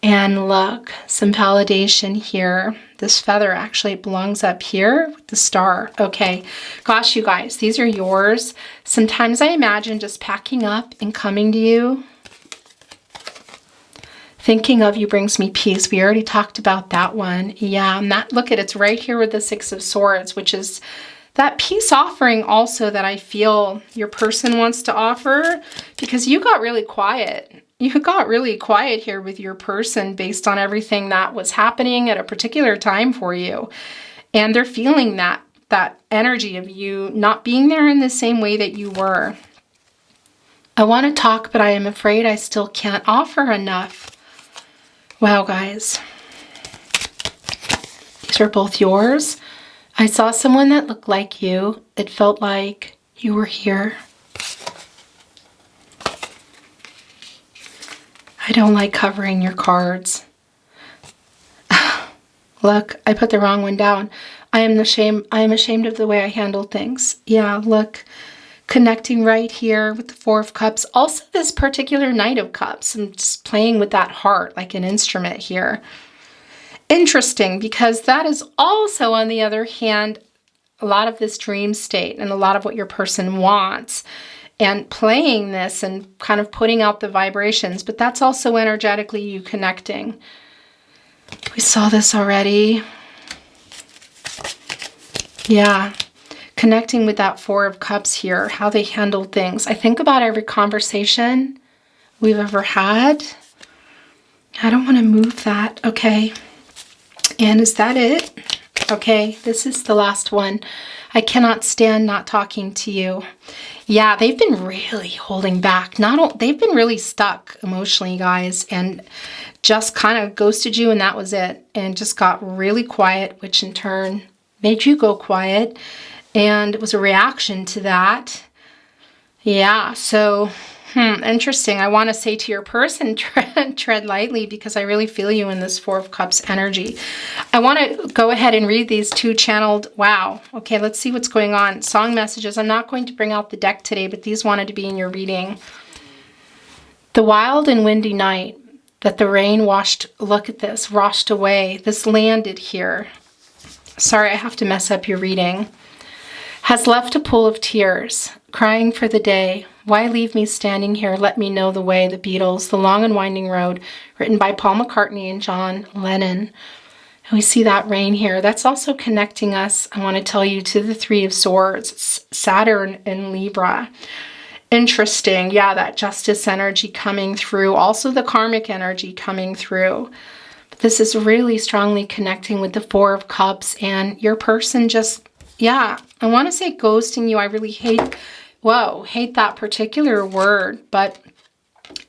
S1: And look, some validation here. This feather actually belongs up here with the star. Okay, gosh, you guys, these are yours. Sometimes I imagine just packing up and coming to you. Thinking of you brings me peace. We already talked about that one. Yeah, and that, look at it's right here with the Six of Swords, which is that peace offering also that I feel your person wants to offer, because you got really quiet. You got really quiet here with your person based on everything that was happening at a particular time for you. And they're feeling that energy of you not being there in the same way that you were. I want to talk, but I am afraid I still can't offer enough. Wow, guys. These are both yours. I saw someone that looked like you. It felt like you were here. I don't like covering your cards. Look, I put the wrong one down. I am ashamed of the way I handled things. Yeah, look, connecting right here with the Four of Cups. Also this particular Knight of Cups. I'm just playing with that heart like an instrument here. Interesting, because that is also, on the other hand, a lot of this dream state and a lot of what your person wants. And playing this and kind of putting out the vibrations, but that's also energetically you connecting. We saw this already. Yeah, connecting with that Four of Cups here, how they handled things. I think about every conversation we've ever had. I don't want to move that. Okay. And is that it? Okay, this is the last one. I cannot stand not talking to you. Yeah, they've been really holding back. They've been really stuck emotionally, guys, and just kind of ghosted you, and that was it. And just got really quiet, which in turn made you go quiet. And it was a reaction to that. Yeah, so interesting. I want to say to your person, tread lightly, because I really feel you in this Four of Cups energy. I want to go ahead and read these two channeled. Wow. Okay, let's see what's going on. Song messages. I'm not going to bring out the deck today, but these wanted to be in your reading. The wild and windy night that the rain washed, look at this, washed away. This landed here. Sorry, I have to mess up your reading. Has left a pool of tears, crying for the day. Why leave me standing here? Let me know the way. The Beatles, The Long and Winding Road, written by Paul McCartney and John Lennon. And we see that rain here. That's also connecting us, I want to tell you, to the Three of Swords, Saturn and Libra. Interesting. Yeah, that justice energy coming through. Also the karmic energy coming through. But this is really strongly connecting with the Four of Cups and your person just, yeah, I want to say ghosting you. I really hate that particular word, but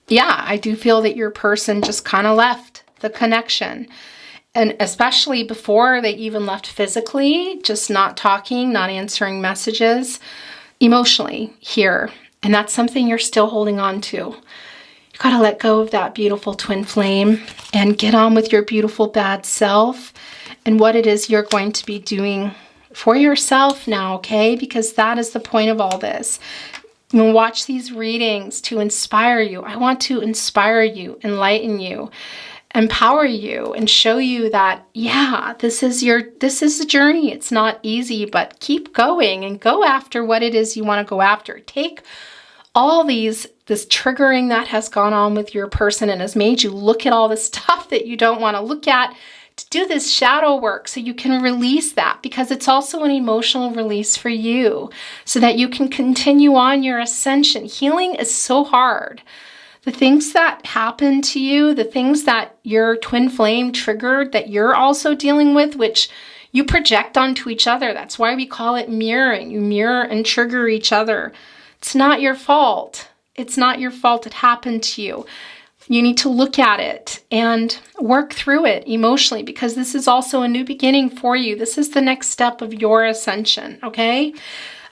S1: yeah, I do feel that your person just kind of left the connection. And especially before they even left physically, just not talking, not answering messages, emotionally here. And that's something you're still holding on to. You got to let go of that beautiful twin flame and get on with your beautiful bad self and what it is you're going to be doing for yourself now, okay? Because that is the point of all this. I'm gonna watch these readings to inspire you. I want to inspire you, enlighten you, empower you, and show you that, yeah, this is a journey. It's not easy, but keep going and go after what it is you want to go after. Take all this triggering that has gone on with your person and has made you look at all the stuff that you don't want to look at, to do this shadow work so you can release that, because it's also an emotional release for you so that you can continue on your ascension. Healing is so hard. The things that happen to you, the things that your twin flame triggered that you're also dealing with, which you project onto each other. That's why we call it mirroring. You mirror and trigger each other. It's not your fault. It's not your fault it happened to you. You need to look at it and work through it emotionally, because this is also a new beginning for you. This is the next step of your ascension, okay?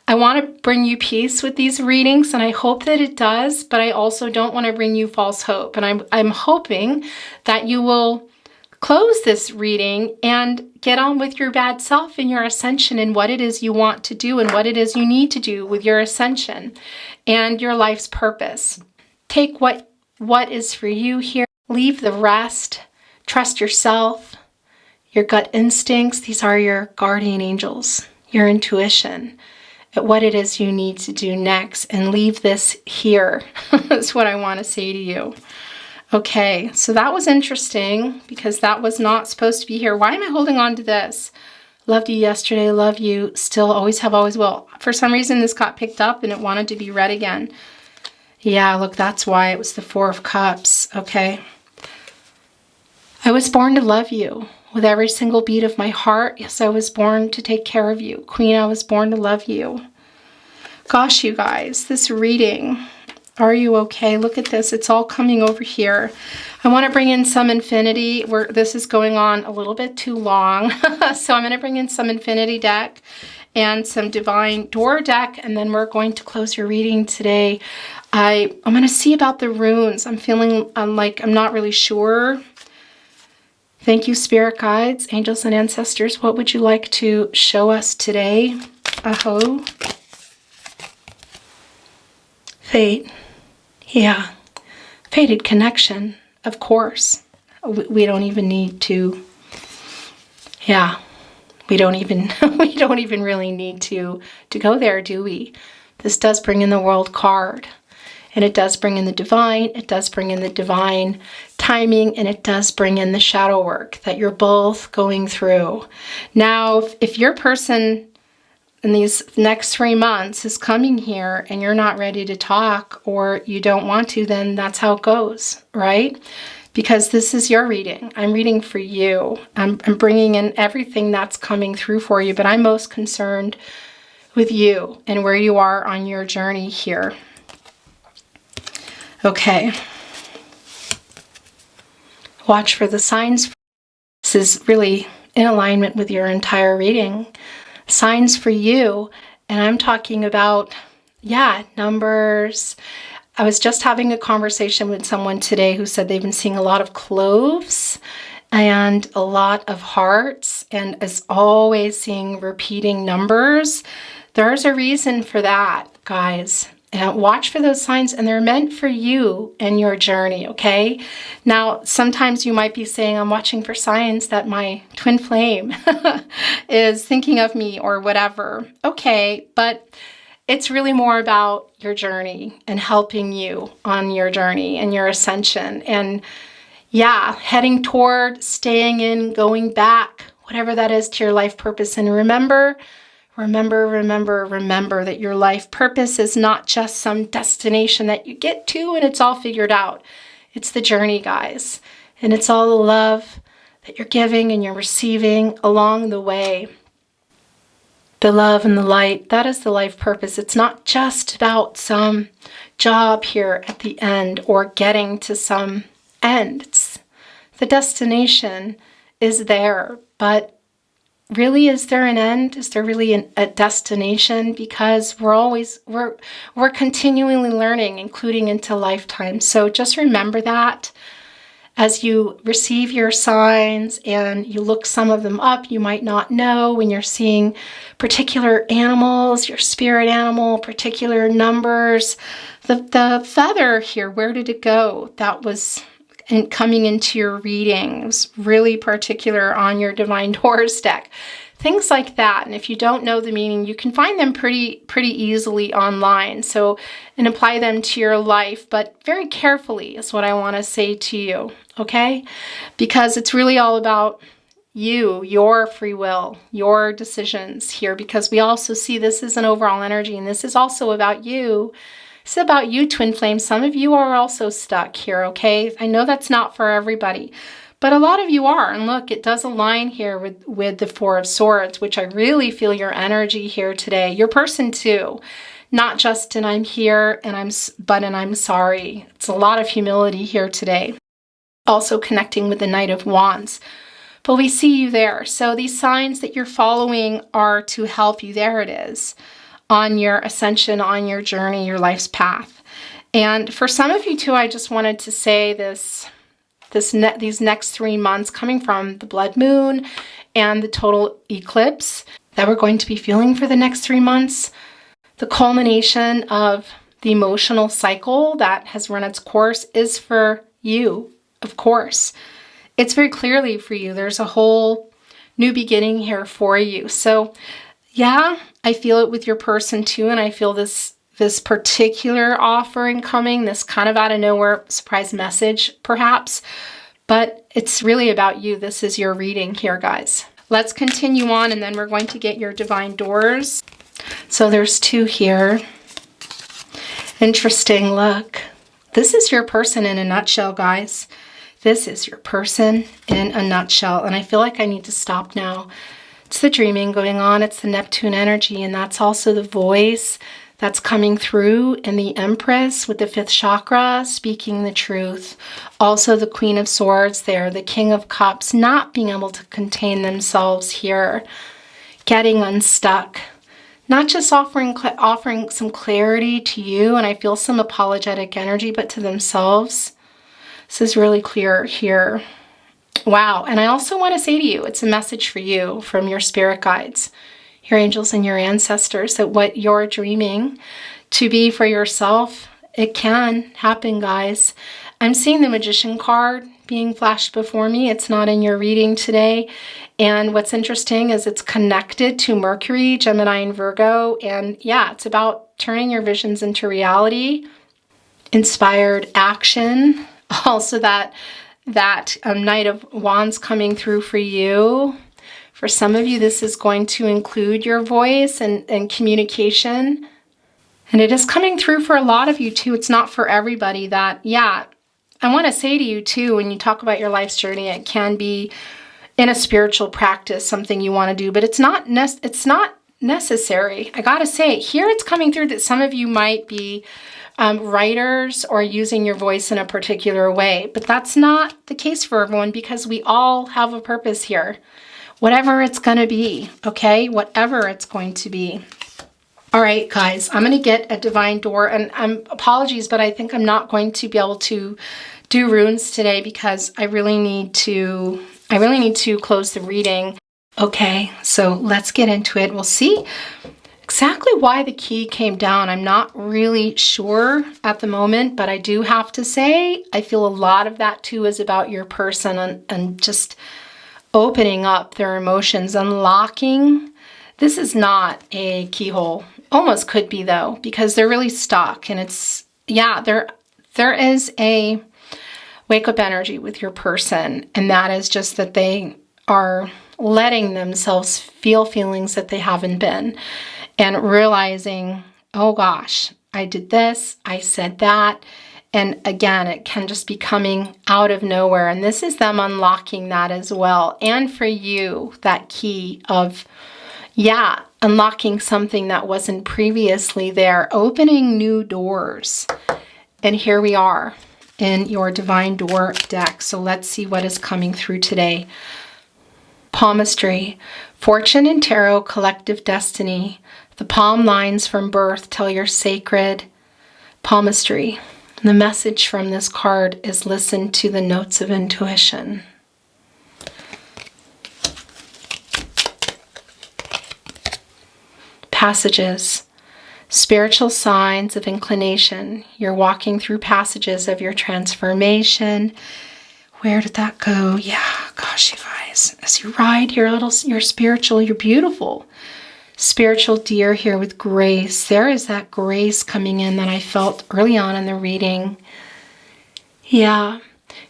S1: I want to bring you peace with these readings, and I hope that it does, but I also don't want to bring you false hope. And I'm hoping that you will close this reading and get on with your bad self and your ascension and what it is you want to do and what it is you need to do with your ascension and your life's purpose. Take what is for you here. Leave the rest. Trust yourself, your gut instincts. These are your guardian angels, your intuition, at what it is you need to do next, and leave this here. That's what I want to say to you. Okay, so that was interesting because that was not supposed to be here. Why am I holding on to this? Loved you yesterday, love you, still, always have, always will. For some reason, this got picked up and it wanted to be read again. Yeah, look, that's why it was the Four of Cups, okay? I was born to love you with every single beat of my heart. Yes, I was born to take care of you. Queen, I was born to love you. Gosh, you guys, this reading, are you okay? Look at this. It's all coming over here. I want to bring in some infinity. This is going on a little bit too long. So I'm going to bring in some infinity deck and some divine door deck, and then we're going to close your reading today. I'm going to see about the runes. I'm feeling like I'm not really sure. Thank you, spirit guides, angels, and ancestors. What would you like to show us today? Aho. Fate. Yeah. Fated connection, of course. We don't even need to, yeah. We don't even really need to go there, do we? This does bring in the World card. And it does bring in the divine, it does bring in the divine timing, and it does bring in the shadow work that you're both going through. Now, if your person in these next 3 months is coming here and you're not ready to talk or you don't want to, then that's how it goes, right? Because this is your reading. I'm reading for you. I'm bringing in everything that's coming through for you, but I'm most concerned with you and where you are on your journey here. Okay. Watch for the signs. This is really in alignment with your entire reading. Signs for you, and I'm talking about, yeah, numbers. I was just having a conversation with someone today who said they've been seeing a lot of cloves and a lot of hearts, and is always seeing repeating numbers. There's a reason for that, guys. And watch for those signs, and they're meant for you and your journey, okay? Now, sometimes you might be saying, I'm watching for signs that my twin flame is thinking of me or whatever. Okay, but it's really more about your journey and helping you on your journey and your ascension. And yeah, heading toward, staying in, going back, whatever that is to your life purpose. And remember that your life purpose is not just some destination that you get to and it's all figured out. It's the journey, guys. And it's all the love that you're giving and you're receiving along the way. The love and the light, that is the life purpose. It's not just about some job here at the end or getting to some end. The destination is there, but really, is there an end? Is there really a destination? Because we're continually learning, including into lifetime. So just remember that as you receive your signs and you look some of them up, you might not know when you're seeing particular animals, your spirit animal, particular numbers. The feather here, where did it go? That was coming into your reading. It was really particular on your Divine Doors deck. Things like that. And if you don't know the meaning, you can find them pretty easily online. So, and apply them to your life, but very carefully is what I want to say to you, okay? Because it's really all about you, your free will, your decisions here, because we also see this is an overall energy, and this is also about you. It's about you, twin flames. Some of you are also stuck here, okay? I know that's not for everybody, but a lot of you are. And look, it does align here with the Four of Swords, which I really feel your energy here today. Your person too. Not just and I'm here and I'm sorry. It's a lot of humility here today. Also connecting with the Knight of Wands. But we see you there. So these signs that you're following are to help you. There it is. On your ascension, on your journey, your life's path. And for some of you too, I just wanted to say these next 3 months coming from the blood moon and the total eclipse that we're going to be feeling for the next 3 months, the culmination of the emotional cycle that has run its course is for you, of course. it's very clearly for you. There's a whole new beginning here for you. So yeah, I feel it with your person too. And I feel this particular offering coming, this kind of out of nowhere surprise message perhaps, but it's really about you. This is your reading here, guys. Let's continue on, and then we're going to get your divine doors. So there's 2 here. Interesting, look. This is your person in a nutshell, guys. This is your person in a nutshell. And I feel like I need to stop now. It's the dreaming going on. It's the Neptune energy. And that's also the voice that's coming through in the Empress with the 5th chakra, speaking the truth. Also the Queen of Swords there, the King of Cups, not being able to contain themselves here, getting unstuck. Not just offering some clarity to you, and I feel some apologetic energy, but to themselves. This is really clear here. Wow. And I also want to say to you, it's a message for you from your spirit guides, your angels and your ancestors, that what you're dreaming to be for yourself, it can happen, guys. I'm seeing the Magician card being flashed before me. It's not in your reading today. And what's interesting is it's connected to Mercury, Gemini, and Virgo. And yeah, it's about turning your visions into reality, inspired action. Also that Knight of Wands coming through for you. For some of you, this is going to include your voice and communication. And it is coming through for a lot of you too. It's not for everybody. That, yeah, I want to say to you too, when you talk about your life's journey, it can be in a spiritual practice, something you want to do, but it's not necessary. I got to say, here it's coming through that some of you might be writers or using your voice in a particular way, but that's not the case for everyone, because we all have a purpose here. Whatever it's going to be, okay? Whatever it's going to be. All right, guys, I'm going to get a divine door, and apologies, but I think I'm not going to be able to do runes today because I really need to close the reading. Okay, so let's get into it. We'll see exactly why the key came down. I'm not really sure at the moment, but I do have to say, I feel a lot of that too is about your person and just opening up their emotions, unlocking. This is not a keyhole. Almost could be though, because they're really stuck, and it's, yeah, there is a wake up energy with your person, and that is just that they are letting themselves feel feelings that they haven't been, and realizing, oh gosh, I did this, I said that. And again, it can just be coming out of nowhere. And this is them unlocking that as well. And for you, that key of, yeah, unlocking something that wasn't previously there, opening new doors. And here we are in your divine door deck. So let's see what is coming through today. Palmistry, fortune and tarot, collective destiny. The palm lines from birth tell your sacred palmistry. The message from this card is listen to the notes of intuition. Passages, spiritual signs of inclination. You're walking through passages of your transformation. Where did that go? Yeah, gosh, you guys, as you ride your spiritual, you're beautiful. Spiritual deer here with grace. There is that grace coming in that I felt early on in the reading. Yeah,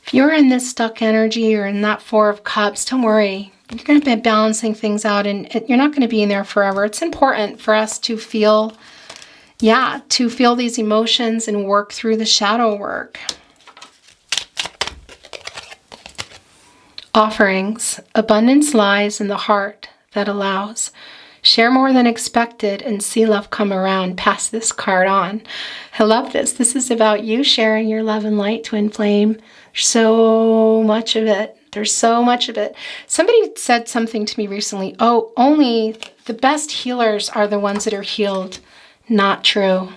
S1: if you're in this stuck energy or in that 4 of Cups, don't worry. You're going to be balancing things out, and you're not going to be in there forever. It's important for us to feel, yeah, to feel these emotions and work through the shadow work. Offerings. Abundance lies in the heart that allows. Share more than expected and see love come around. Pass this card on. I love this. This is about you sharing your love and light, twin flame. So much of it. There's so much of it. Somebody said something to me recently. Oh, only the best healers are the ones that are healed. Not true.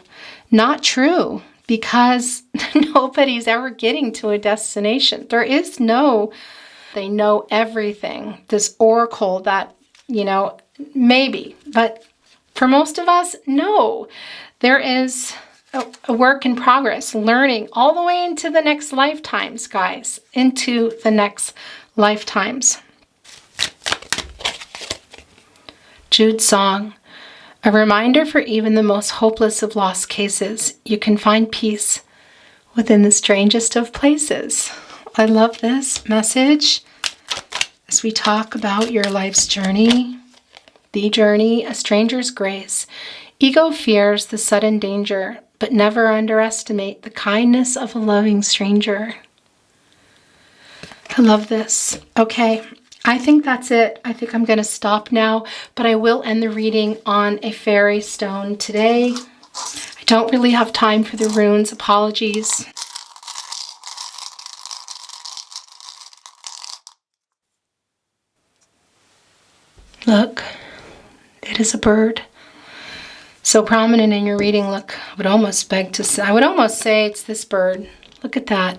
S1: Not true, because nobody's ever getting to a destination. There is no, they know everything. This oracle that, you know, maybe, but for most of us, no. There is a work in progress, learning all the way into the next lifetimes, guys, into the next lifetimes. Jude's song. A reminder for even the most hopeless of lost cases. You can find peace within the strangest of places. I love this message as we talk about your life's journey. The journey, a stranger's grace. Ego fears the sudden danger, but never underestimate the kindness of a loving stranger. I love this. Okay, I think that's it. I think I'm going to stop now, but I will end the reading on a fairy stone today. I don't really have time for the runes. Apologies. Look, it is a bird. So prominent in your reading. Look, I would almost say it's this bird. Look at that.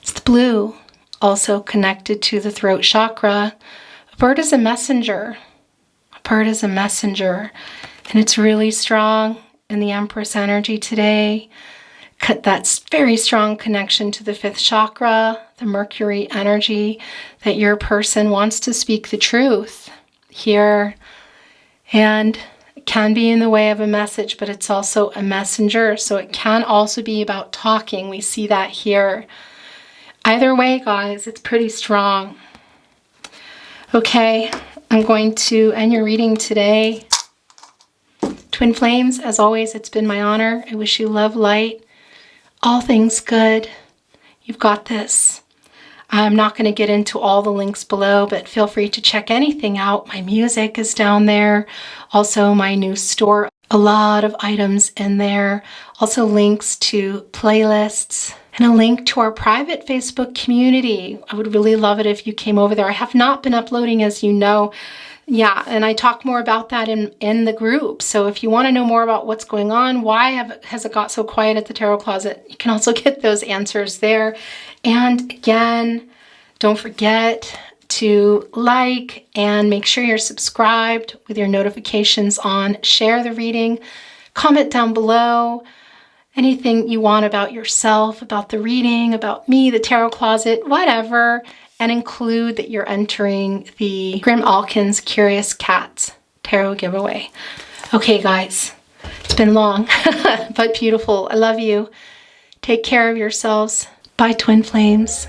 S1: It's the blue. Also connected to the throat chakra. A bird is a messenger. A bird is a messenger. And it's really strong in the Empress energy today. That's very strong connection to the 5th chakra, the Mercury energy, that your person wants to speak the truth here. And it can be in the way of a message, but it's also a messenger. So it can also be about talking. We see that here. Either way, guys, it's pretty strong. Okay, I'm going to end your reading today. Twin Flames, as always, it's been my honor. I wish you love, light, all things good. You've got this. I'm not going to get into all the links below, but feel free to check anything out. My music is down there. Also, my new store. A lot of items in there. Also links to playlists. And a link to our private Facebook community. I would really love it if you came over there. I have not been uploading, as you know. Yeah, and I talk more about that in the group. So if you want to know more about what's going on, why has it got so quiet at the Tarot Closet, you can also get those answers there. And again, don't forget to like and make sure you're subscribed with your notifications on. Share the reading. Comment down below. Anything you want about yourself, about the reading, about me, the Tarot Closet, whatever, and include that you're entering the Grimalkin's Curious Cats Tarot giveaway. Okay, guys, it's been long, but beautiful. I love you. Take care of yourselves. Bye, Twin Flames.